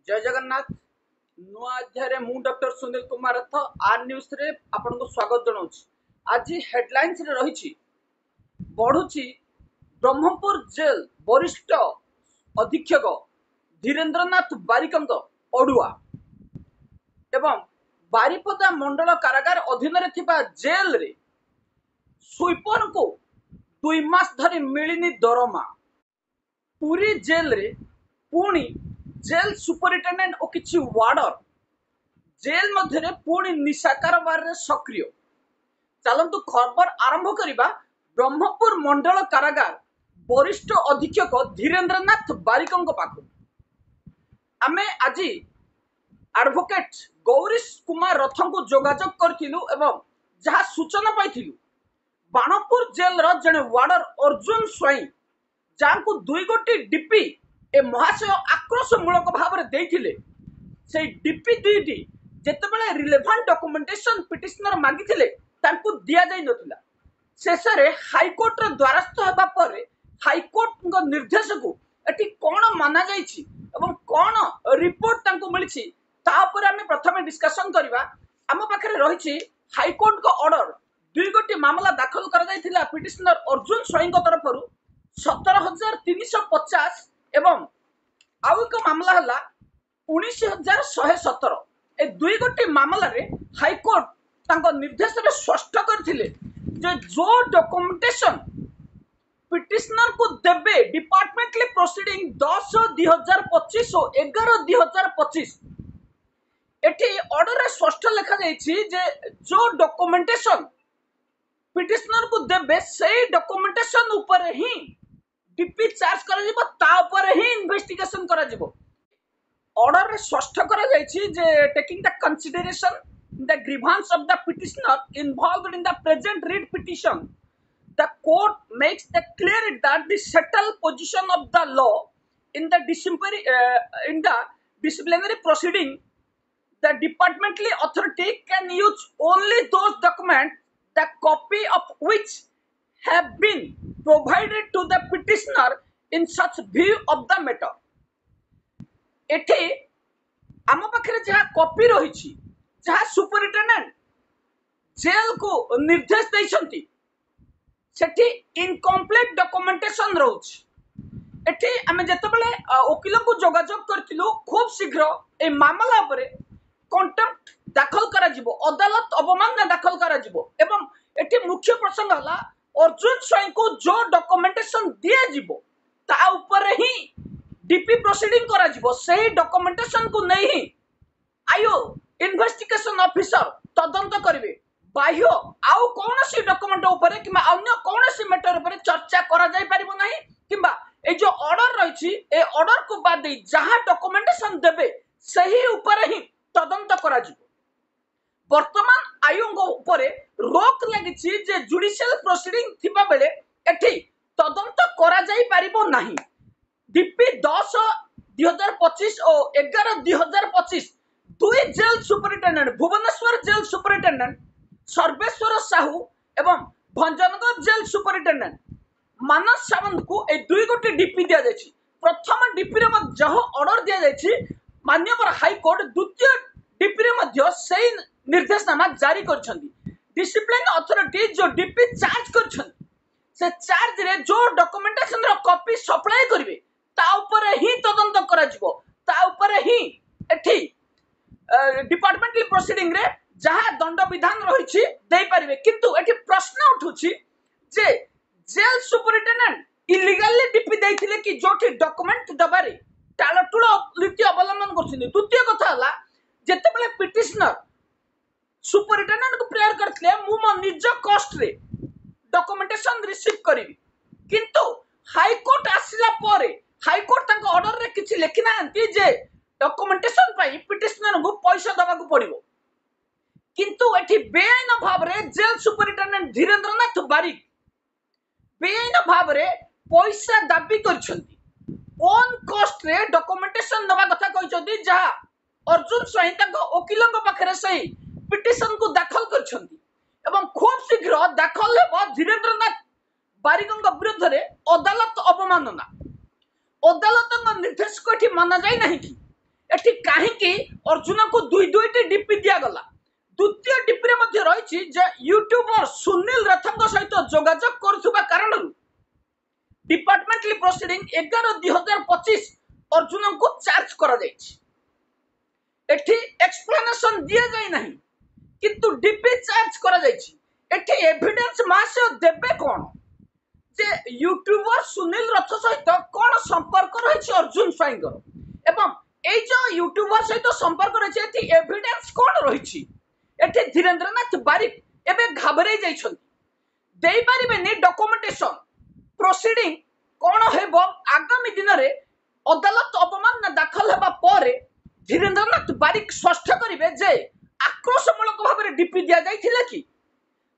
जय जगन्नाथ। नुआ अध्याय मु डॉक्टर सुनील कुमार रथ आर न्यूज रे आपनको स्वागत जनाऊँ। आज हेडलाइंस रे रही बढ़ुची ब्रह्मपुर जेल वरिष्ठ अधीक्षक धीरेन्द्रनाथ बारिकंक अड़ुआ एवं बारिपदा मंडल कारागार अधीन रे थिबा जेल रे स्वीपर को 2 मास धरी मिलनी दरमा। पूरी जेल रे पुणी जेल सुपरिटेडेंट और किछि वार्डर जेल मध्य पुणी निशा कारोबार सक्रिय। चलतु खबर आरंभ करबा ब्रह्मपुर मंडल कारागार वरिष्ठ अधीक्षक धीरेन्द्रनाथ बारिकंक पाखु। आमे आज एडवोकेट गौरीश कुमार रथ को जोगाजोग करथिलु एवं जहा सूचना पाइथिलु बाणपुर जेल रो जने वार्डर अर्जुन स्वाई जांको 2 गोटी डीपी ए महाशय आक्रोशमूलक भाव में देथिले। से डीपी दुईटी जेतेबेले रिलेवेंट डॉक्यूमेंटेशन पिटिशनर मागिथिले तांको दिया जाई नथिला। शेष रे हाईकोर्ट रो द्वारस्थ हेबा पर हाईकोर्ट को निर्देश को एटी कोन माना जाईछि एवं कोन रिपोर्ट तांको मिलिछि ता पर हम प्रथमे डिस्कशन करबा। हम पाखरे रहिछि हाईकोर्ट को ऑर्डर 2 गोटी मामला दाखल कर जाइथिला पिटिशनर अर्जुन स्वाई को तरफरु 17,350 एवं आउ एक मामला हला 19,117। ए 2 गोटी मामला रे हाईकोर्ट तांको निर्देश रे स्पष्ट करथिले जे जो डॉक्यूमेंटेशन पिटिशनर को देबे डिपार्टमेंटली प्रोसीडिंग 10/2025 और 11/2025 एठी ऑर्डर रे स्पष्ट लिखा जाइछि जे जो डॉक्यूमेंटेशन पिटिशनर को देबे सेही डॉक्यूमेंटेशन ऊपर ही डीपी चार्ज करा जिवो ता ऊपर ही इन्वेस्टिगेशन करा जिवो। ऑर्डर रे स्पष्ट करा जाइछि जे taking the consideration the grievance of the petitioner involved in the present writ petition the court makes the clear that the settled position of the law in the disciplinary proceeding the departmentally authority can use only those documents the copy of which have been provided to the petitioner in such view of the matter। एठे आम पाखरे जहा copy रही जहा superintendent jail को निर्देश देइछंती सेठी incomplete documentation रोच। एठी आमे जेतेबेले वकील को जोगाजोग करथिलु खूब शीघ्र ए मामला उपरे कंटेम्प्ट दाखल करा जिवो अदालत अवमानना दाखल करा जिवो एवं एठी मुख्य प्रसंग हला अर्जुन स्वाई को जो डॉक्यूमेंटेशन दिया जिवो ता ऊपर ही डीपी प्रोसीडिंग करा जिवो सेही डॉक्यूमेंटेशन को नहीं ही आयो इन्वेस्टिगेशन ऑफिसर तदंत करिवे। बाह्य आउ कौनसी डॉक्यूमेंट ऊपर कि अन्य कौनसी मैटर ऊपर चर्चा करा जाय परिबो नाही किबा ए जो ऑर्डर रहिछि ए ऑर्डर को बाद दे जहां डॉक्यूमेंटेशन देबे सही ऊपर ही तदंत करा जिवो। वर्तमान आयोग ऊपर रोक लागिछि जे जुडिशियल प्रोसीडिंग थिबा बेले एठी तदंत करा जाय परिबो नाही। डीपी 10/2025 और 11/2025 दुई jail superintendent Bhubaneswar jail superintendent Sarveswar Sahu एवं भंजनगर जेल सुपरिटेंडेंट मानस सावंत को ए 2 गोटी डीपी दिया जायछि। प्रथम डीपी रे जह ऑर्डर दिया जायछि माननीय हाईकोर्ट द्वितीय डीपी रे मध्य सेही निर्देशनामा जारी करछन्ती। डिसिप्लिन अथॉरिटी जो डीपी चार्ज करछन्ती से चार्ज रे जो डॉक्यूमेंटेशन रो कॉपी सप्लाई करिवे ता ऊपर ही तदंत करा जिवो ता ऊपर ही एठी डिपार्टमेंटल प्रोसीडिंग रे जहा दंड विधान रही दे पारिबे। किंतु एठी प्रश्न उठुछि जे जेल सुपरिटेंडेंट इलीगली डीपी देथिले कि जोठी डॉक्यूमेंट दबारे टालटुल नीति अवलंबन करछिन। द्वितीय कथा हला जेतेबेले पिटिशनर सुपरिटेंडेंट को प्रेयर करथिले मु म निज कॉस्ट रे डॉक्यूमेंटेशन रिसीव करिवि किंतु हाईकोर्ट आसिला परे हाईकोर्ट तांको ऑर्डर रे किछि लेखि नांती जे डॉक्यूमेंटेशन पई पिटिशनर को पैसा दबा को पड़िबो। किंतु एठी बेआईन भाव रे जेल सुपरिटेंडेंट धीरेन्द्रनाथ बारिक बेआईन भाव रे पैसा दाबी करछंती ओन कॉस्ट रे डॉक्यूमेंटेशन दबा कथा कहछंती जहा अर्जुन स्वाई तांको वकीलंक पाखरे सही पिटिशन को दाखल करछंती एवं खूब शीघ्र दाखल हेबो धीरेन्द्रनाथ बारिकंक विरुद्ध रे अदालत अवमानना अदालत निर्देश को माना जाए नहीं कि एठी काहेकि अर्जुन को दुई दुईटी डीपी दिया गला। द्वितीय डीपी रे रही जे यूट्यूबर सुनील रथंग सहित जोगाजोग करुवा कारण डिपार्टमेंटली प्रोसीडिंग 11/2025 अर्जुन को चार्ज करा जायछि। एठी एक्सप्लेनेशन दिया जाय नहीं किंतु डीपी चार्ज करा जायछि। एठी एविडेंस मासे देबे कोन जे यूट्यूबर सुनील रथ सहित कोन संपर्क रहिछि अर्जुन स्वाईंगर एवं ए जो यूट्यूबर सहित संपर्क रहिछि एठी एविडेंस कोन रहिछि। एठी धीरेन्द्रनाथ बारिक एबे घाबरे जाइछन देई परिबेनी डॉक्यूमेंटेशन प्रोसीडिंग कोन हेबो आगामी दिन रे अदालत अपमान दाखल हेबा परे धीरेन्द्रनाथ बारिक स्पष्ट करिवे जे आक्रोशमूलक भाव में डीपी दिया जाइथिला कि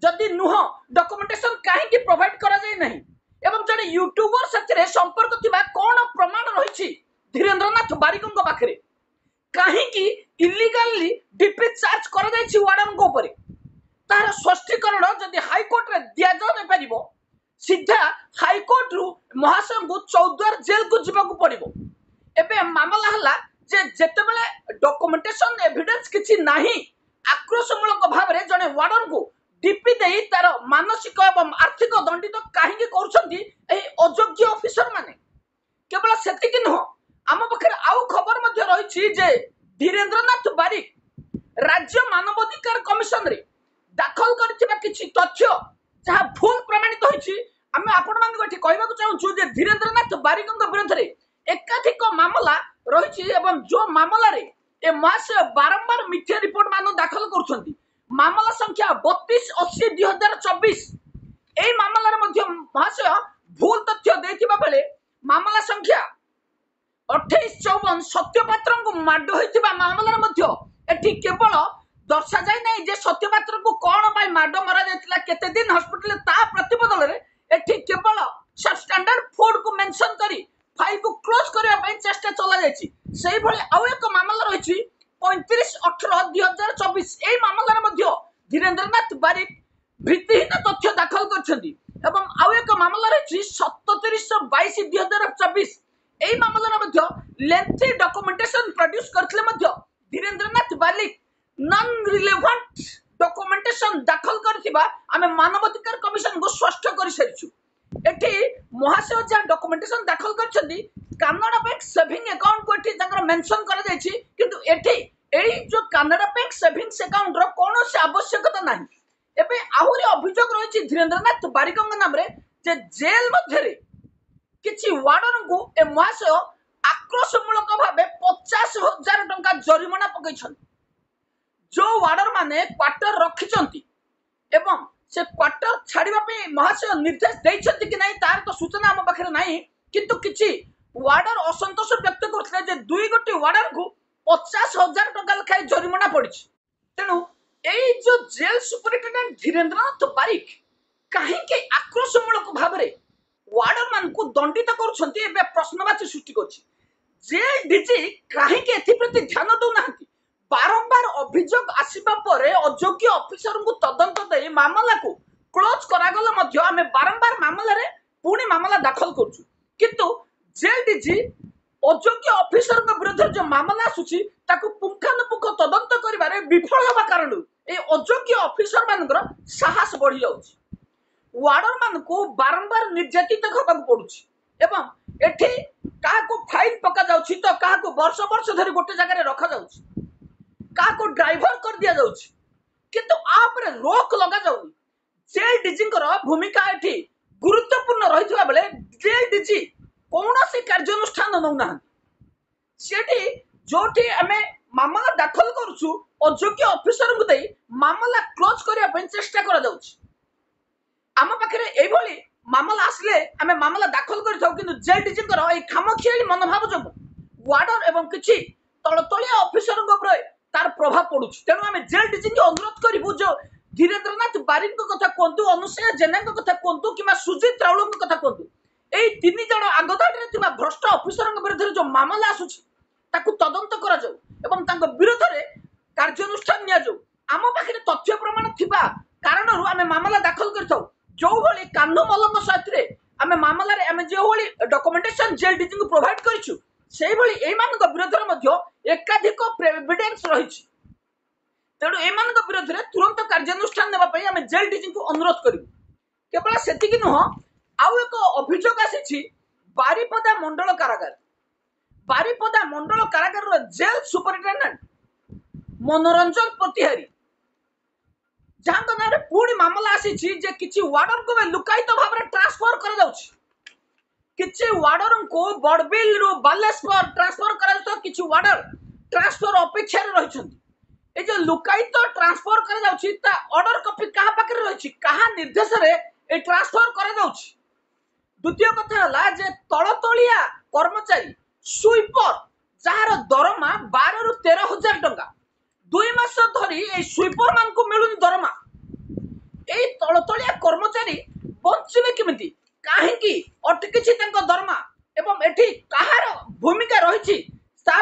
जदि नुह डॉक्यूमेंटेशन काहे प्रोवाइड करा जाय नहीं एवं जड़े यूट्यूबर सथिरे संपर्क थिबा कोन प्रमाण रहिछि धीरेन्द्रनाथ बारिकंग पाखरे काहे इल्लीगली डीपी चार्ज करा जायछि वार्डन को ऊपर तार स्पष्टीकरण जदि हाई कोर्ट रे दिया जाय परिबो सीधा हाई कोर्ट रु महाशय को चौद्वार जेल को जीवा को पड़िबो। एबे मामला हला जे जेते बेले डॉक्यूमेंटेशन एविडेंस किछि नाही आक्रोशमूलक भाव में जने वार्डन को डीपी देई तार मानसिक एवं आर्थिक दंडित काहे करूछंती एही अयोग्य ऑफिसर माने। केवल सेतिक नुह आम पाखे आउ खबर मध्य रही जे धीरेन्द्रनाथ बारिक राज्य मानवाधिकार कमिशन रे दाखल करथिबा किछि तथ्य जहाँ भूल प्रमाणित होइछि आमे आपण मानक एठी कहबाक चाहूछु जे धीरेन्द्रनाथ बारिकंग विरुद्ध रे एकाधिक मामला रही एवं जो मामला रे ए महाशय बारंबार मिथ्या रिपोर्ट मान दाखल करुछंती। मामला संख्या 32/80/2024 एई मामला रे महाशय भूल तथ्य देथिबा बेले मामला संख्या 28/54 सत्यपात्र को माड होइथिबा मामला रे एठी केवल दर्शा जाय नै जे सत्यपात्र को कोन बाय माड मरा जायतिला केते दिन हॉस्पिटल ता प्रतिबदल रे एठी केवल सब स्टैंडर्ड फूड को मेंशन करी फाइल को क्लोज करबा पय चेष्टा चला जायछि। सेही भली आउ एक मामला रहिछि 35/18/2024 एई मामला रे धीरेन्द्रनाथ बारिक भित्तिहीन तथ्य दाखल करछंती एवं आउ एक मामला रहिछि 37/22/2024 एई मामला रे लेंथी डॉक्यूमेंटेशन प्रोड्यूस करथिले धीरेन्द्रनाथ बारिक नॉन रिलेवेंट डॉक्यूमेंटेशन दाखल करथिबा आमे मानवाधिकार कमिशन को स्पष्ट करि सारिछु। एठी महाशय जहाँ डॉक्यूमेंटेशन दाखल करछंती कानाडा बैंक सेविंग अकाउंट को एठी तांकर मेंशन करा जायछि किंतु एठी एई जो कानाडा बैंक सेविंग्स अकाउंट रो कोनोसी आवश्यकता नाही। एबे आहुरी अभियोग रहिछि धीरेन्द्रनाथ बारिकंग नाम रे जे जेल मध्य रे किछि वार्डन को ए महाशय आक्रोशमूलक भाबे 50,000 टंका जरिमाना पकैछन। जो वार्डर माने क्वार्टर रखिछंती एवं से क्वार्टर छाड़िबा पे महाशय निर्देश दैछंती कि नाही तार तो सूचना हम पाखरे नाही किंतु किछि वार्डर असंतोष व्यक्त करथले जे दुई गोटी वार्डर को 50,000 टंका लखाय जरिमाना पड़िछि। तेनु एई जो जेल सुपरिटेंडेंट धीरेन्द्रनाथ बारिक काहे के आक्रोशमूलक भाव में वार्डर मान को दंडित करूछंती एबे प्रश्नवाची सृष्टि करछि। जेल डीजी काहे के एथि प्रति ध्यान दउ नाहंती बारंबार अभियोग आसीबा परे अयोग्य ऑफिसर को तदंत दे मामला को क्लोज करागले मध्य आमे बारंबार मामला रे पुणी मामला दाखल करछु किंतु जेल डीजी अयोग्य ऑफिसर के विरुद्ध जो मामला आसुची ताकू पुंखानुपुंख तदंत करिबारे विफल होबा कारण ए अयोग्य ऑफिसर मानकर साहस बढ़ी जाउची। वार्डर मान को बारंबार निर्यातित होबाक पडुची एवं एठी काहा को फाइन पका जाउची तो काहा को वर्ष वर्ष धरि गोटे जगह रे रखा जाउची काहा को ड्राइवर कर दिया जाउची किंतु आप रे रोक लगा जाउनी। जेल डीजी भूमिका एठी गुरुत्वपूर्ण रहितबा बेले जेल डीजी कौनसी कार्यानुष्ठान नौ ना सेठी जोठी आमे मामला दाखल करूछु अयोग्य ऑफिसर को दे मामला क्लोज करिया पे चेष्टा करा जाउची। आम पाखरे एई भली मामला आसले आमे मामला दाखल करि थाउ किंतु जेल डीजी ए खामखियाली मनोभाव जो वार्डर एवं किछि तळतळिया ऑफिसर ऊपर तार प्रभाव पड़ुछि। तेणु आमे जेल डीजी के अनुरोध करिबु जो धीरेन्द्रनाथ बारिक को कथा कोंतु अनुसया जेना को कथा कोंतु किमा सुजित राउल को कथा कोंतु एई तीन जण आगदाटे थिबा भ्रष्ट ऑफिसर विरुद्ध जो मामला आसुछि ताकू तदंत करा जाऊ एवं तांको विरुद्ध रे कार्यानुष्ठान निया जाऊ। आम पाखरे तथ्य प्रमाण थिबा कारणरू आमे मामला दाखल करथाउ जो भली कान्नु मलंग साथरे आमे मामला रे आमे जो भली डॉक्यूमेंटेशन जेल डीजी को प्रोवाइड करिछु सेही भली एई मानक विरुद्ध रे मध्य एकाधिक एविडेंस रही। तेणु एम विरोध में तुरंत कार्यानुष्ठान नापी आम जेल डीजी को अनुरोध करूँ। केवल से नुह आउ एक अभियोग आसी बारिपदा मंडल कारागार। बारिपदा मंडल कारागार जेल सुपरिटेडेंट मनोरंजन प्रतिहारी जहां ना पुणी मामला आसी किसी वार्डर को लुकायित भाव में ट्रांसफर कर वार्डर को बड़बिल रु बालेश्वर ट्रांसफर कर वार्डर ट्रांसफर अपेक्षा रही। जो लुकायित ट्रांसफर कर ऑर्डर कॉपी क्या पाखे रही क्या निर्देश में ट्रांसफर कर। द्वितीय कथा है तलतलिया कर्मचारी स्वीपर जार दरमा 12 रु 13,000 टंका 2 मास धरी स्वीपर मान को मिलुन दरमा। ए तलतलिया कर्मचारी बंचिबे किमिति काहेकि अटकिछि तंक दरमा एवं एठी कहार भूमिका रही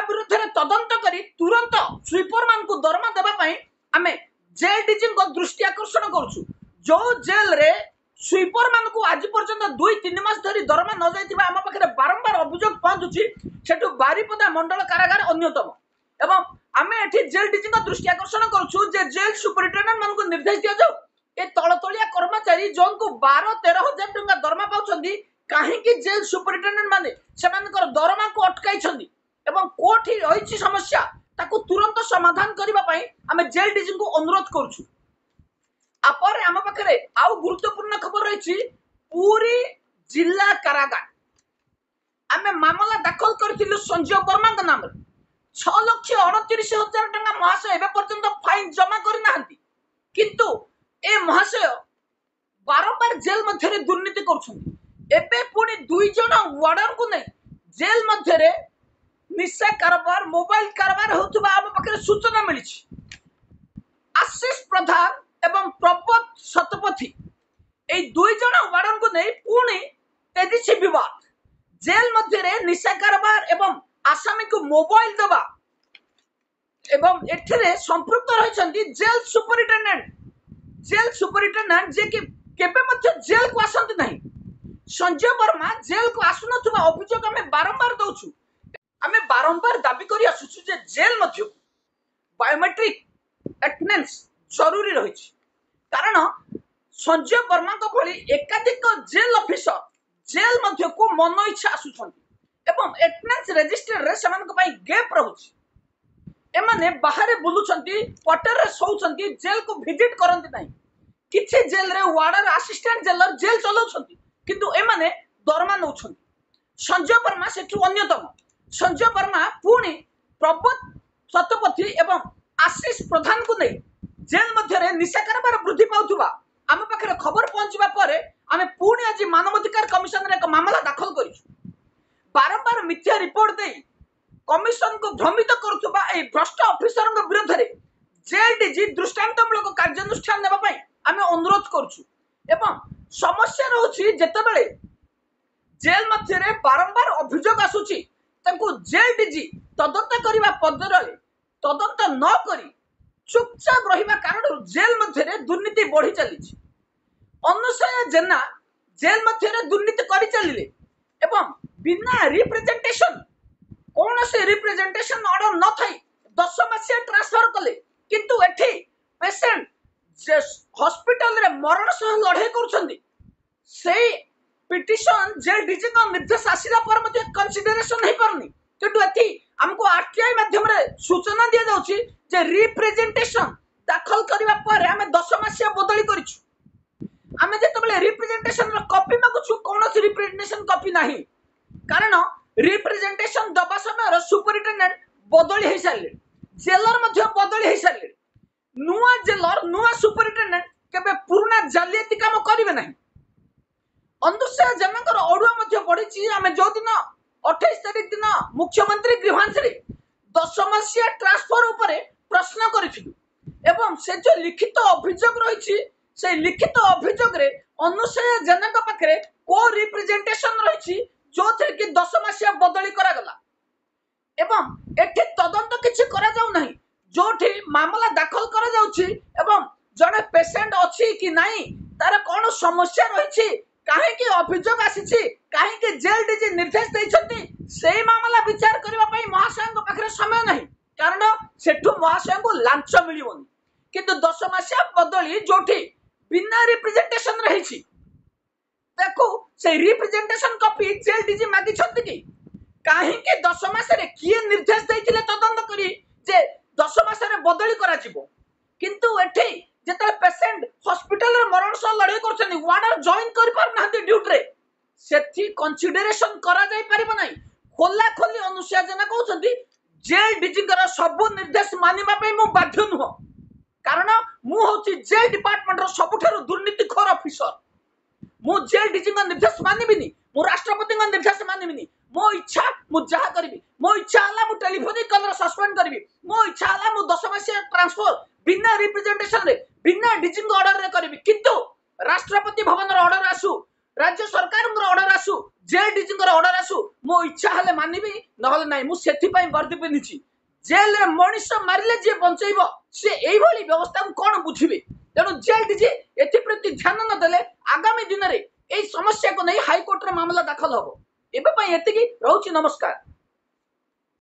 विरुद्ध में तदंत करी तुरंत स्वीपर मान को दरमा देबा पई आमे जेल डीजी को दृष्टि आकर्षण करूछु। जो जेल रे स्वीपर मान को आज पर्यंत 2-3 मास धरी दरमा न जाइथिबा आम पाखरे बारंबार अभियोग पहुंचुछि। सेठु बारिपदा मंडल कारागार अन्यतम एवं आमे एठी जेल डीजी को दृष्टि आकर्षण करूछु जे जेल सुपरिटेंडेंट मान को निर्देश दिया जाऊ ए तलतलिया कर्मचारी जोन को 12-13,000 टंका दरमा पाउछंदी काहेकि जेल सुपरिटेंडेंट माने सेमानकर दरमा को अटकाई छंदी एवं कोठी रही समस्या ताकू तुरंत समाधान करबा पई आमे जेल डीजी को अनुरोध करूछु। आपर आम पाखरे आउ गुरुत्वपूर्ण खबर रही पूरी जिला कारागार आमे मामला दाखल करथिलु संजय वर्मा के नाम 6,29,000 टंका महाशय एबे पर्यंत फाइन जमा करि नाहंती किंतु ए महाशय बारंबार जेल मध्य दुर्नीति करछंती। एबे पुणी 2 जण वार्डन को नहीं जेल मध्य निशा कारोबार मोबाइल कारोबार होतबा आम पाखरे सूचना मिली। आशीष प्रधान एवं प्रबोध शतपथी ए 2 जण वार्डन को नहीं पुणी तेजी विवाद जेल मध्य निशा कारोबार एवं आसामी को मोबाइल दबा एवं एठरे संपृक्त रही जेल सुपरिटेंडेंट जे कि केबे मध्य जेल को आसंत नहीं। संजय वर्मा जेल को आसुनथुबा अभियोग हमें बारंबार दउछु। हमें बारंबार दाबी करी आसुछु जे जेल मध्य बायोमेट्रिक अटेंडेंस जरूरी रही कारण संजय वर्मा को भली एकाधिक जेल ऑफिसर जेल मध्य को मन इच्छा आसुछंती एवं अटेंडेंस रजिस्टर रे समान को पई गैप रहउछि। एमाने बाहर बुलुछंती क्वार्टर रे सोउछंती जेल को विजिट करंती नहीं। किछि जेल रे वार्डर असिस्टेंट जेलर जेल चलाउछंती किंतु एमाने दरमा नउछंती। संजय वर्मा सेठु अन्यतम। संजय वर्मा पुणी प्रबोध शतपथी एवं आशीष प्रधान को नहीं जेल मध्य निशा कारोबार वृद्धि पाउथुबा आम पाखे खबर पहुंचवा पर आम पुणी आज मानवाधिकार कमिशन एक मामला दाखल करिछु। बारंबार मिथ्या रिपोर्ट दे कमिशन को भ्रमित करुवा भ्रष्ट ऑफिसर विरोध में जेल डीजी दृष्टांतमूलक कार्यानुष्ठान नेबा पई आमे अनुरोध करूछु। एवं समस्या रहउछि जेतेबेले जेल मध्य बारंबार अभियोग आसुछि तांको जेल डीजी तदंत करिवा पद्धरे तदंत न करी चुपचाप रहिबा कारण जेल मध्य दुर्नीति बढ़ी चली। अनुसया जेना जेल मध्य दुर्नीति करि चलिले एवं बिना रिप्रेजेंटेशन कौन से रिप्रेजेंटेशन ऑर्डर न थाई 10 मासिया ट्रांसफर कले किंतु एठी पेशेंट हॉस्पिटल रे मरण सह लड़ाई करूछंदी सेही पिटिशन जेल डीजी का निर्देश आसिला पर मते कंसीडरेशन नहीं परनी किंतु एठी हमको आरटीआई माध्यम रे सूचना दिया जाउची जे रिप्रेजेंटेशन दाखल करिवा पर हमें 10 मासिया बदली करिछु। हमें जेतबेले रिप्रेजेंटेशन रो कॉपी मागुछु कोनोसी रिप्रेजेंटेशन कॉपी नाही कारण रिप्रेजेंटेशन दबा समय सुपरिटेंडेंट बदली हो सारे जेलर मध्य बदली हो सारे नुआ जेलर नुआ सुपरिटेंडेंट केबे पुराना जालियाती काम करिवे नाही। अनुसया जनकर अडुआ मध्य पड़ी आम जो दिन 28 तारीख दिन मुख्यमंत्री गृहांश 10 मासिया ट्रांसफर उपरे प्रश्न करिथिलु एवं से जो लिखित अभियोग रही से लिखित अभियोग रे अनुसया जनक पाखरे को रिप्रेजेंटेशन रही जो थे कि 10 मासिया बदली करा गला एवं एठी तदंत किछि करा जाउ नाही जोठी मामला दाखल करा जाउछि एवं जने पेशेंट अछि कि नाही तार कोन समस्या रही काहे कि अभियोग आसीछि काहे कि जेल डीजी निर्देश दैछंती सेही मामला विचार करबा पई महाशयଙ୍କ पाखरे समय नाही। कारण सेठू महाशय को लांच मिलबनी किंतु 10 मासिया बदली जोठी बिना रिप्रेजेंटेशन रही देखो से रिप्रेजेंटेशन कॉपी जेल डीजी मागी छथि कि काहे के 10 मास रे किए निर्देश दैथिले तदंत करी जे 10 मास रे बदली करा जिवो किंतु एठी जेतले पेशेंट हॉस्पिटल रे मरण सह लड़ाई करछनी वार्डर जॉइन कर पार नाहंती ड्यूटी रे सेठी कंसीडरेशन करा जाई परिबो नै खोला खोली अनुशासन कहउछंती जेल डीजी कर सब निर्देश मानिबा पे मु बाध्य नुह कारण मु होची जेल डिपार्टमेंट रो सबुठारो दुर्नीतिखोर ऑफिसर मु जेल डीजी का निर्देश मानिबिनी मु राष्ट्रपति का निर्देश मानिबिनी मो इच्छा मु जहा करबी मो इच्छा हला मु टेलीफोनिक कॉल सस्पेंड करबी मो इच्छा हला मु 10 मासिया ट्रांसफर बिना रिप्रेजेंटेशन रे बिना डीजी का ऑर्डर रे करबी किंतु राष्ट्रपति भवन रो ऑर्डर आसु राज्य सरकार को ऑर्डर आसु जेल डीजी का ऑर्डर आसु मो इच्छा हले मानिबी नहले नाही मु सेथि पई वर्दी पिनिछि जेल रे मनुष्य मारिले जे बंचैबो से एई भली व्यवस्था को कोन बुझिबे तेणु जेल डीजी एथि प्रति ध्यान न देले आगामी दिन रे एई समस्या को नहीं हाई कोर्ट रे मामला दाखल होबो एबे पई एतिकी रहउछि नमस्कार।